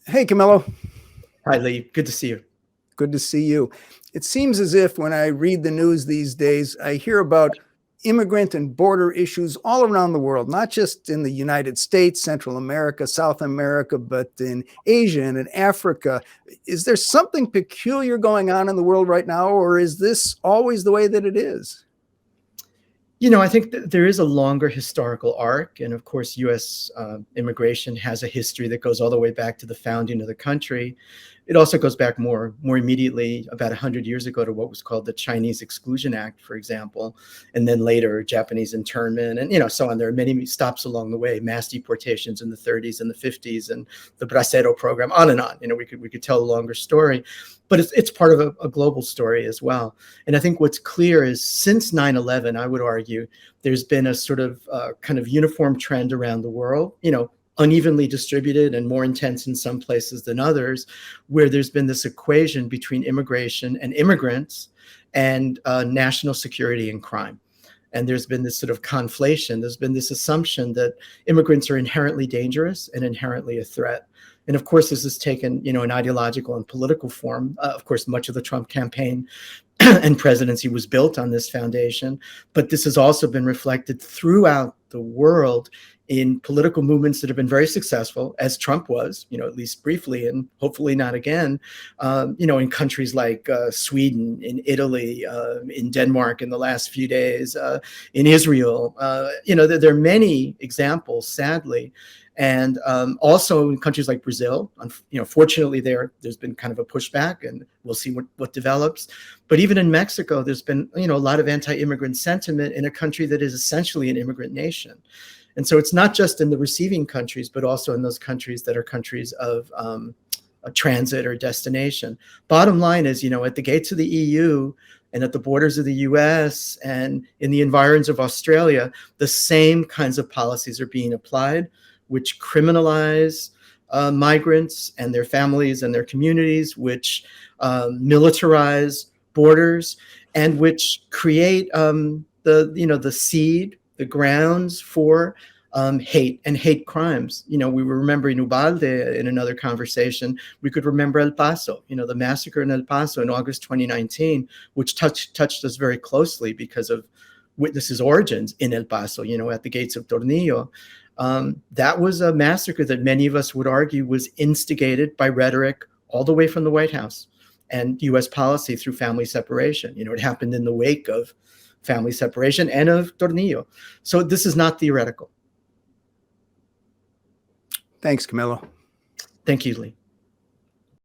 Hey, Camilo. Hi, Lee. Good to see you. Good to see you. It seems as if when I read the news these days, I hear about immigrant and border issues all around the world, not just in the United States, Central America, South America, but in Asia and in Africa. Is there something peculiar going on in the world right now, or is this always the way that it is? I think that there is a longer historical arc. And of course, U.S. Immigration has a history that goes all the way back to the founding of the country. It also goes back more immediately, about 100 years ago, to what was called the Chinese Exclusion Act, for example, and then later Japanese internment, and so on. There are many stops along the way, mass deportations in the 30s and the 50s, and the Bracero program, on and on. We could tell a longer story, but it's part of a global story as well. And I think what's clear is since 9/11, I would argue, there's been a sort of kind of uniform trend around the world, unevenly distributed and more intense in some places than others, where there's been this equation between immigration and immigrants and national security and crime. And there's been this sort of conflation. There's been this assumption that immigrants are inherently dangerous and inherently a threat. And of course, this has taken, an ideological and political form. Of course, much of the Trump campaign and presidency was built on this foundation. But this has also been reflected throughout the world in political movements that have been very successful, as Trump was, at least briefly, and hopefully not again, in countries like Sweden, in Italy, in Denmark in the last few days, in Israel. There are many examples, sadly. And also in countries like Brazil, fortunately there's been kind of a pushback, and we'll see what develops. But even in Mexico, there's been a lot of anti-immigrant sentiment in a country that is essentially an immigrant nation. And so it's not just in the receiving countries, but also in those countries that are countries of a transit or destination. Bottom line is, at the gates of the EU and at the borders of the US and in the environs of Australia, the same kinds of policies are being applied, which criminalize migrants and their families and their communities, which militarize borders, and which create the seed, the grounds for hate and hate crimes. We were remembering Ubalde in another conversation. We could remember El Paso, the massacre in El Paso in August 2019, which touched us very closely because of witnesses' origins in El Paso, at the gates of Tornillo. That was a massacre that many of us would argue was instigated by rhetoric all the way from the White House and U.S. policy through family separation. It happened in the wake of family separation and of Tornillo. So this is not theoretical. Thanks, Camilo. Thank you, Lee.